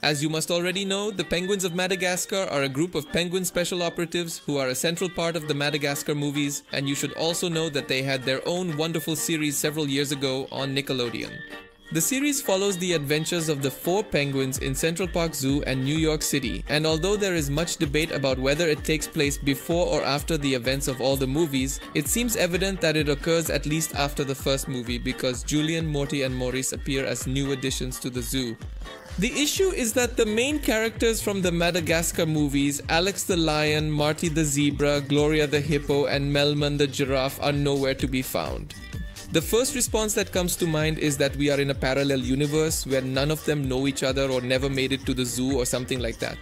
As you must already know, the Penguins of Madagascar are a group of penguin special operatives who are a central part of the Madagascar movies, and you should also know that they had their own wonderful series several years ago on Nickelodeon. The series follows the adventures of the 4 penguins in Central Park Zoo and New York City, and although there is much debate about whether it takes place before or after the events of all the movies, it seems evident that it occurs at least after the first movie because Julien, Morty and Maurice appear as new additions to the zoo. The issue is that the main characters from the Madagascar movies, Alex the lion, Marty the zebra, Gloria the hippo and Melman the giraffe are nowhere to be found. The first response that comes to mind is that we are in a parallel universe where none of them know each other or never made it to the zoo or something like that.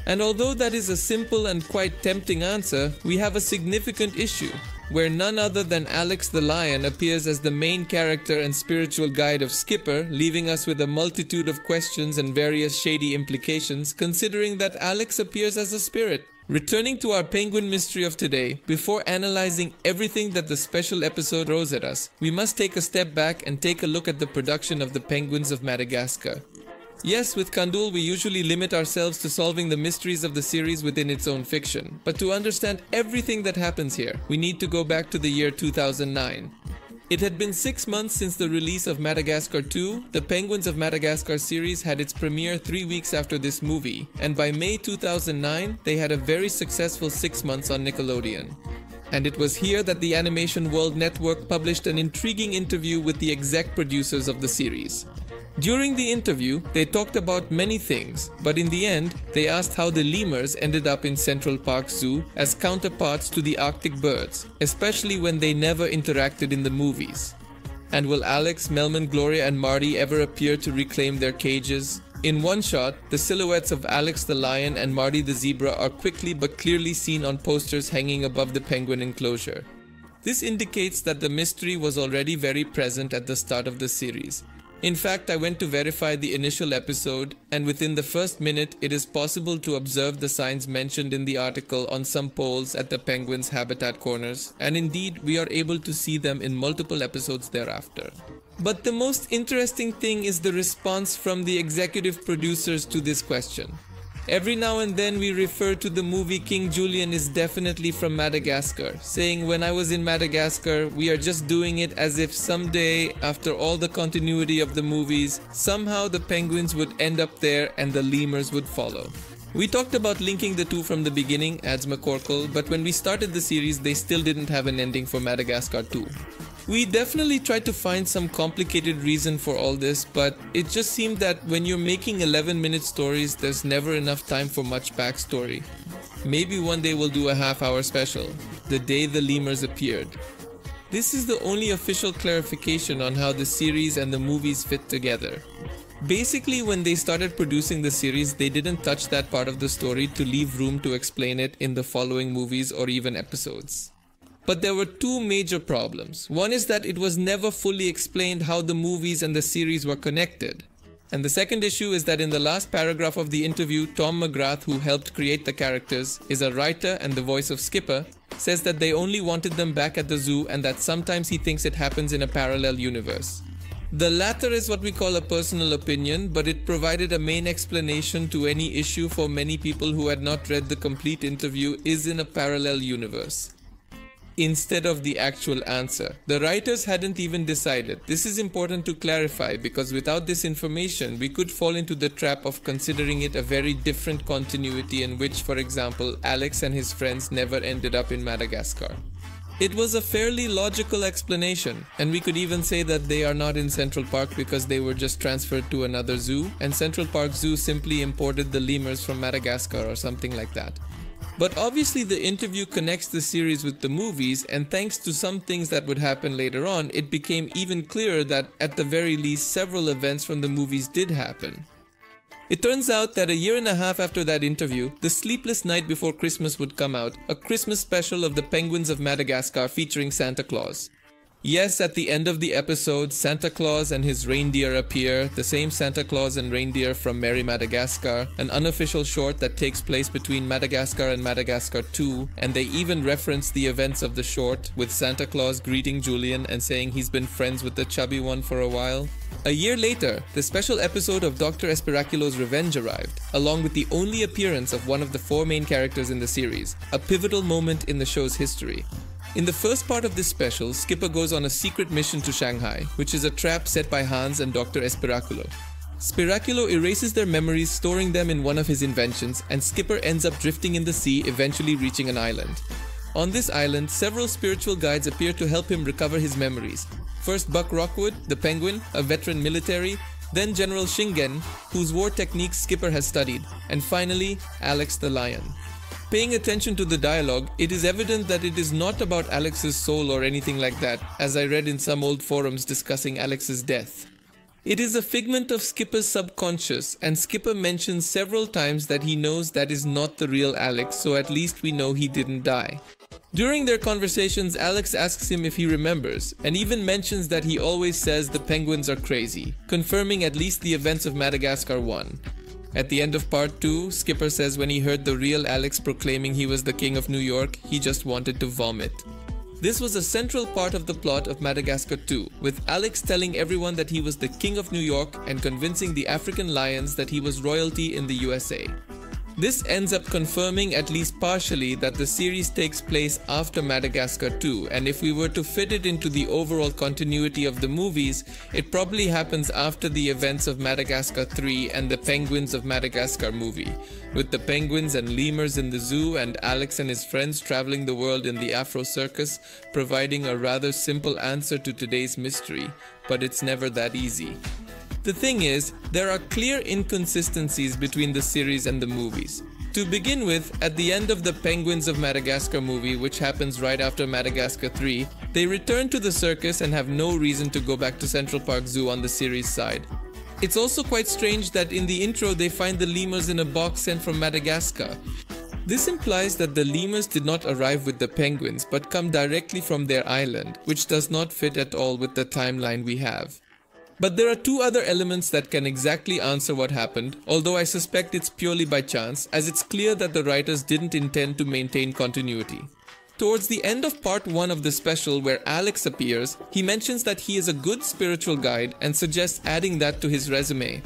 And although that is a simple and quite tempting answer, we have a significant issue, where none other than Alex the lion appears as the main character and spiritual guide of Skipper, leaving us with a multitude of questions and various shady implications, considering that Alex appears as a spirit. Returning to our penguin mystery of today, before analyzing everything that the special episode throws at us, we must take a step back and take a look at the production of the Penguins of Madagascar. Yes, with Kandul we usually limit ourselves to solving the mysteries of the series within its own fiction, but to understand everything that happens here, we need to go back to the year 2009. It had been 6 months since the release of Madagascar 2. The Penguins of Madagascar series had its premiere 3 weeks after this movie, and by May 2009, they had a very successful 6 months on Nickelodeon. And it was here that the Animation World Network published an intriguing interview with the exec producers of the series. During the interview, they talked about many things, but in the end, they asked how the lemurs ended up in Central Park Zoo as counterparts to the Arctic birds, especially when they never interacted in the movies. And will Alex, Melman, Gloria and Marty ever appear to reclaim their cages? In one shot, the silhouettes of Alex the lion and Marty the zebra are quickly but clearly seen on posters hanging above the penguin enclosure. This indicates that the mystery was already very present at the start of the series. In fact, I went to verify the initial episode, and within the first minute, it is possible to observe the signs mentioned in the article on some poles at the penguins' habitat corners, and indeed, we are able to see them in multiple episodes thereafter. But the most interesting thing is the response from the executive producers to this question. Every now and then we refer to the movie King Julien is definitely from Madagascar, saying when I was in Madagascar, we are just doing it as if someday, after all the continuity of the movies, somehow the penguins would end up there and the lemurs would follow. We talked about linking the two from the beginning, adds McCorkle, but when we started the series, they still didn't have an ending for Madagascar 2. We definitely tried to find some complicated reason for all this, but it just seemed that when you're making 11-minute stories, there's never enough time for much backstory. Maybe one day we'll do a half-hour special, the day the lemurs appeared. This is the only official clarification on how the series and the movies fit together. Basically, when they started producing the series, they didn't touch that part of the story to leave room to explain it in the following movies or even episodes. But there were two major problems. One is that it was never fully explained how the movies and the series were connected. And the second issue is that in the last paragraph of the interview, Tom McGrath, who helped create the characters, is a writer and the voice of Skipper, says that they only wanted them back at the zoo and that sometimes he thinks it happens in a parallel universe. The latter is what we call a personal opinion, but it provided a main explanation to any issue for many people who had not read the complete interview is in a parallel universe, instead of the actual answer. The writers hadn't even decided. This is important to clarify because without this information, we could fall into the trap of considering it a very different continuity in which, for example, Alex and his friends never ended up in Madagascar. It was a fairly logical explanation, and we could even say that they are not in Central Park because they were just transferred to another zoo, and Central Park Zoo simply imported the lemurs from Madagascar or something like that. But obviously the interview connects the series with the movies, and thanks to some things that would happen later on, it became even clearer that at the very least several events from the movies did happen. It turns out that a year and a half after that interview, The Sleepless Night Before Christmas would come out, a Christmas special of the Penguins of Madagascar featuring Santa Claus. Yes, at the end of the episode, Santa Claus and his reindeer appear, the same Santa Claus and reindeer from Merry Madagascar, an unofficial short that takes place between Madagascar and Madagascar 2, and they even reference the events of the short, with Santa Claus greeting Julien and saying he's been friends with the chubby one for a while. A year later, the special episode of Dr. Esperaculo's Revenge arrived, along with the only appearance of one of the 4 main characters in the series, a pivotal moment in the show's history. In the first part of this special, Skipper goes on a secret mission to Shanghai, which is a trap set by Hans and Dr. Esperaculo. Spiraculo erases their memories, storing them in one of his inventions, and Skipper ends up drifting in the sea, eventually reaching an island. On this island, several spiritual guides appear to help him recover his memories. First Buck Rockwood, the Penguin, a veteran military, then General Shingen, whose war techniques Skipper has studied, and finally, Alex the Lion. Paying attention to the dialogue, it is evident that it is not about Alex's soul or anything like that, as I read in some old forums discussing Alex's death. It is a figment of Skipper's subconscious, and Skipper mentions several times that he knows that is not the real Alex, so at least we know he didn't die. During their conversations, Alex asks him if he remembers, and even mentions that he always says the penguins are crazy, confirming at least the events of Madagascar 1. At the end of part 2, Skipper says when he heard the real Alex proclaiming he was the king of New York, he just wanted to vomit. This was a central part of the plot of Madagascar 2, with Alex telling everyone that he was the king of New York and convincing the African lions that he was royalty in the USA. This ends up confirming at least partially that the series takes place after Madagascar 2, and if we were to fit it into the overall continuity of the movies, it probably happens after the events of Madagascar 3 and the Penguins of Madagascar movie, with the penguins and lemurs in the zoo and Alex and his friends traveling the world in the Afro Circus, providing a rather simple answer to today's mystery, but it's never that easy. The thing is, there are clear inconsistencies between the series and the movies. To begin with, at the end of the Penguins of Madagascar movie, which happens right after Madagascar 3, they return to the circus and have no reason to go back to Central Park Zoo on the series side. It's also quite strange that in the intro they find the lemurs in a box sent from Madagascar. This implies that the lemurs did not arrive with the penguins but come directly from their island, which does not fit at all with the timeline we have. But there are 2 other elements that can exactly answer what happened, although I suspect it's purely by chance, as it's clear that the writers didn't intend to maintain continuity. Towards the end of part 1 of the special where Alex appears, he mentions that he is a good spiritual guide and suggests adding that to his resume.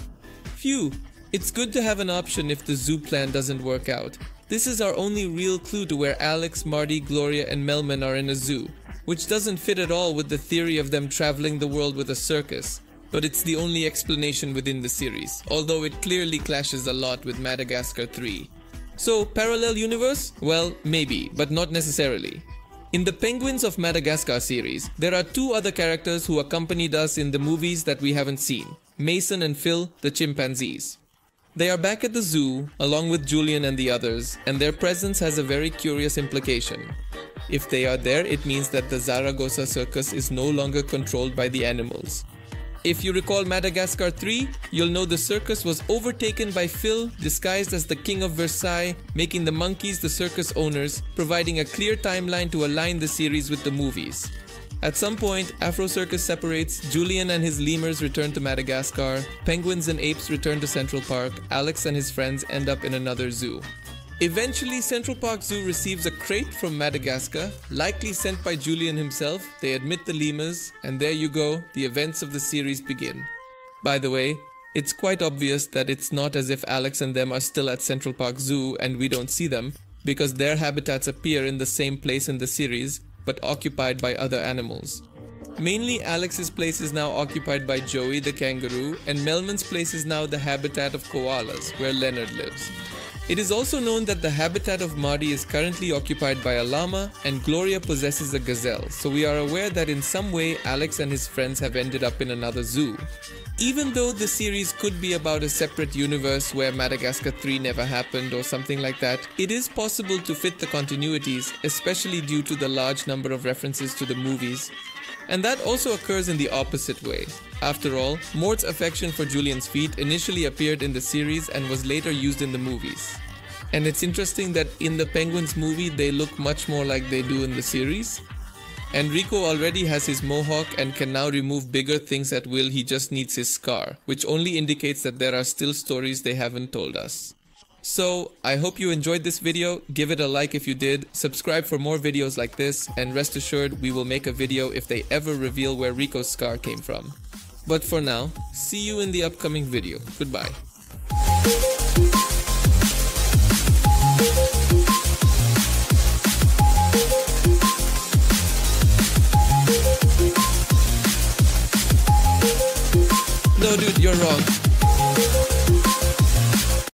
Phew, it's good to have an option if the zoo plan doesn't work out. This is our only real clue to where Alex, Marty, Gloria and Melman are in a zoo, which doesn't fit at all with the theory of them traveling the world with a circus. But it's the only explanation within the series, although it clearly clashes a lot with Madagascar 3. So, parallel universe? Well, maybe, but not necessarily. In the Penguins of Madagascar series, there are 2 other characters who accompanied us in the movies that we haven't seen, Mason and Phil, the chimpanzees. They are back at the zoo, along with Julien and the others, and their presence has a very curious implication. If they are there, it means that the Zaragoza circus is no longer controlled by the animals. If you recall Madagascar 3, you'll know the circus was overtaken by Phil, disguised as the King of Versailles, making the monkeys the circus owners, providing a clear timeline to align the series with the movies. At some point, Afro Circus separates, Julien and his lemurs return to Madagascar, penguins and apes return to Central Park, Alex and his friends end up in another zoo. Eventually, Central Park Zoo receives a crate from Madagascar, likely sent by Julien himself. They admit the lemurs, and there you go, the events of the series begin. By the way, it's quite obvious that it's not as if Alex and them are still at Central Park Zoo and we don't see them, because their habitats appear in the same place in the series, but occupied by other animals. Mainly Alex's place is now occupied by Joey the kangaroo, and Melman's place is now the habitat of koalas, where Leonard lives. It is also known that the habitat of Marty is currently occupied by a llama and Gloria possesses a gazelle, so we are aware that in some way Alex and his friends have ended up in another zoo. Even though the series could be about a separate universe where Madagascar 3 never happened or something like that, it is possible to fit the continuities, especially due to the large number of references to the movies. And that also occurs in the opposite way. After all, Mort's affection for Julien's feet initially appeared in the series and was later used in the movies. And it's interesting that in the Penguins movie they look much more like they do in the series. And Rico already has his mohawk and can now remove bigger things at will, he just needs his scar, which only indicates that there are still stories they haven't told us. So, I hope you enjoyed this video, give it a like if you did, subscribe for more videos like this, and rest assured we will make a video if they ever reveal where Rico's scar came from. But for now, see you in the upcoming video. Goodbye. No, dude, you're wrong.